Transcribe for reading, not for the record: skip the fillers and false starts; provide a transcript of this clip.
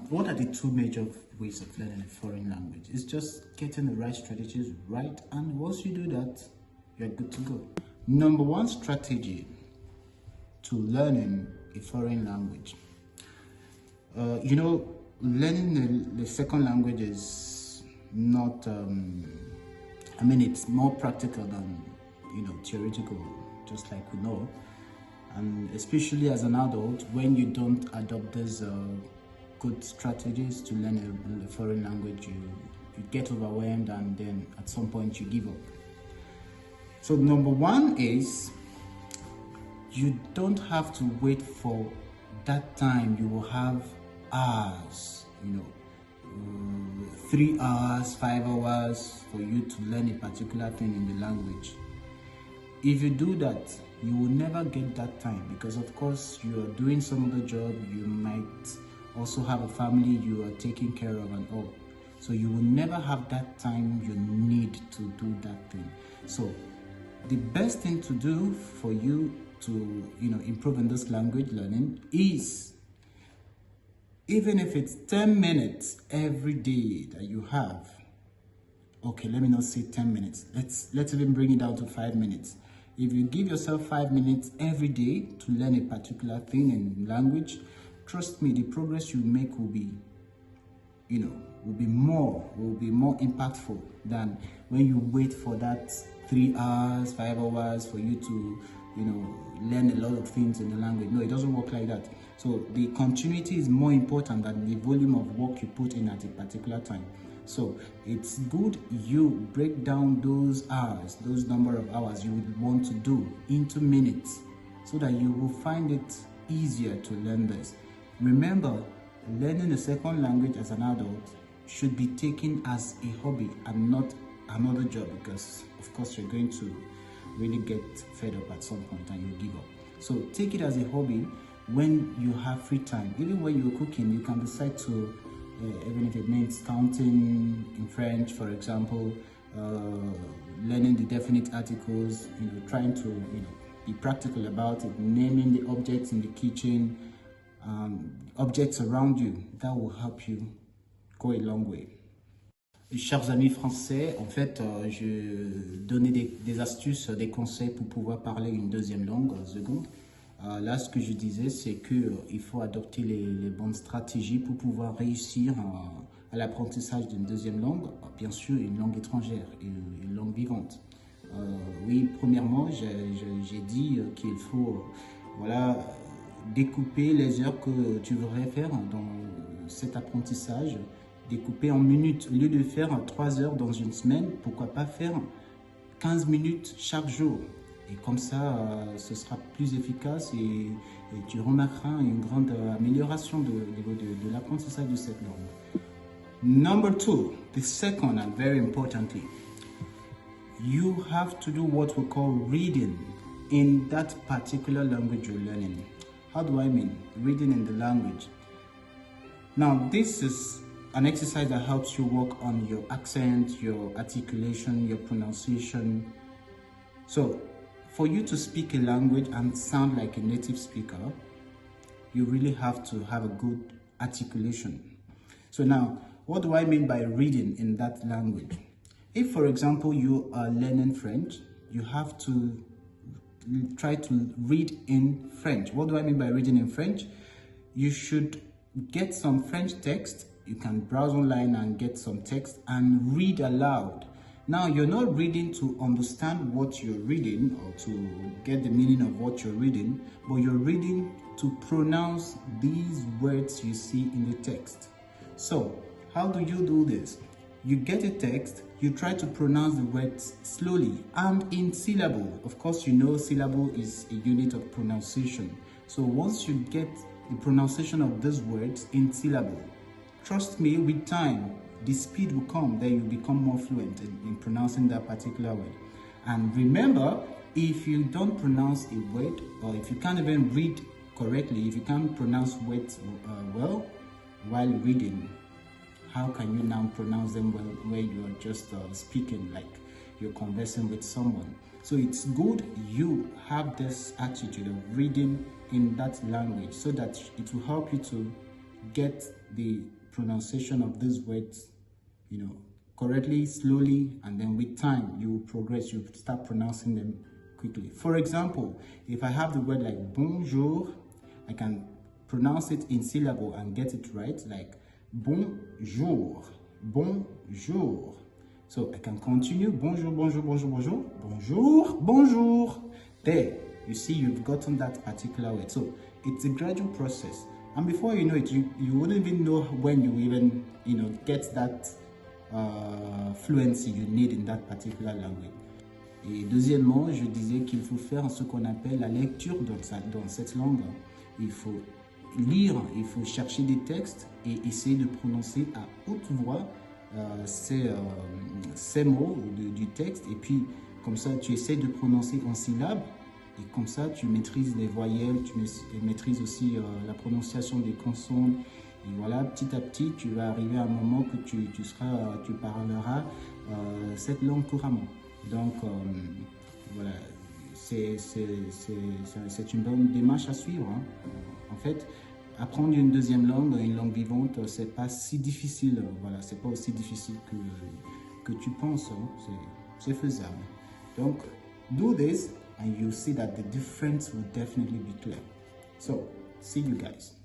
what are the two major ways of learning a foreign language? It's just getting the right strategies right, and once you do that, you're good to go. Number one strategy to learning a foreign language. Learning the second language is not, it's more practical than, theoretical, just like we know. And especially as an adult, when you don't adopt these good strategies to learn a foreign language, you get overwhelmed, and then at some point you give up. So number one is, you don't have to wait for that time. You will have hours, 3 hours, 5 hours for you to learn a particular thing in the language. If you do that, you will never get that time, because of course you are doing some other job. You might also have a family you are taking care of and all. So you will never have that time you need to do that thing. So the best thing to do for you to improve in this language learning is, even if it's 10 minutes every day that you have, okay, let me not say 10 minutes, let's even bring it down to 5 minutes. If you give yourself 5 minutes every day to learn a particular thing in language, trust me, the progress you make will be more impactful than when you wait for that 3 hours, 5 hours for you to learn a lot of things in the language. No, it doesn't work like that. So the continuity is more important than the volume of work you put in at a particular time. So it's good you break down those hours, those number of hours you would want to do, into minutes, so that you will find it easier to learn this. Remember, learning a second language as an adult should be taken as a hobby and not another job, because of course you're going to really get fed up at some point and you give up. So take it as a hobby. When you have free time, even when you're cooking, you can decide to, even if it means counting in French, for example, learning the definite articles, trying to be practical about it, naming the objects in the kitchen, objects around you. That will help you go a long way. Chers amis français, en fait, je donnais des astuces, des conseils pour pouvoir parler une deuxième langue, seconde. Là, ce que je disais, c'est qu'il faut adopter les bonnes stratégies pour pouvoir réussir à l'apprentissage d'une deuxième langue, bien sûr une langue étrangère, une langue vivante. Oui, premièrement, j'ai dit qu'il faut découper les heures que tu voudrais faire dans cet apprentissage, découper en minutes. Au lieu de faire 3 heures dans une semaine, pourquoi pas faire 15 minutes chaque jour? Et comme ça, ce sera plus efficace, et tu remarqueras une grande amélioration de l'apprentissage de cette langue. Number 2, the second and very importantly, you have to do what we call reading in that particular language you're learning. How do I mean? Reading in the language. Now, this is an exercise that helps you work on your accent, your articulation, your pronunciation. So, for you to speak a language and sound like a native speaker, you really have to have a good articulation. So now, what do I mean by reading in that language? If, for example, you are learning French, you have to try to read in French. What do I mean by reading in French? You should get some French text. You can browse online and get some text and read aloud. Now, you're not reading to understand what you're reading or to get the meaning of what you're reading, but you're reading to pronounce these words you see in the text. So, how do you do this? You get a text, you try to pronounce the words slowly and in syllable. Of course, syllable is a unit of pronunciation. So once you get the pronunciation of these words in syllable, trust me, with time, the speed will come, then you become more fluent in pronouncing that particular word. And remember, if you don't pronounce a word, or if you can't even read correctly, if you can't pronounce words well while reading, how can you now pronounce them well where you are just speaking like you're conversing with someone? So it's good you have this attitude of reading in that language, so that it will help you to get the pronunciation of these words, you know, correctly, slowly, and then with time, you will progress. You start pronouncing them quickly. For example, if I have the word like bonjour, I can pronounce it in syllable and get it right, like bonjour, bonjour. So I can continue, bonjour, bonjour, bonjour, bonjour, bonjour, bonjour. There, you see, you've gotten that particular word. So it's a gradual process. And before you know it, you wouldn't even know when you even, you know, get that fluency you need in that particular language. Et deuxièmement, je disais qu'il faut faire ce qu'on appelle la lecture dans cette langue. Il faut lire, il faut chercher des textes et essayer de prononcer à haute voix ces mots du texte. Et puis, comme ça, tu essaies de prononcer en syllabes. Et comme ça, tu maîtrises les voyelles, tu maîtrises aussi la prononciation des consonnes. Et voilà, petit à petit, tu vas arriver à un moment que tu parleras cette langue couramment. Donc, voilà, c'est une bonne démarche à suivre, hein. En fait, apprendre une deuxième langue vivante, c'est pas si difficile. Voilà, c'est pas aussi difficile que tu penses, hein. C'est faisable. Donc, do this and you'll see that the difference will definitely be clear. So, see you guys.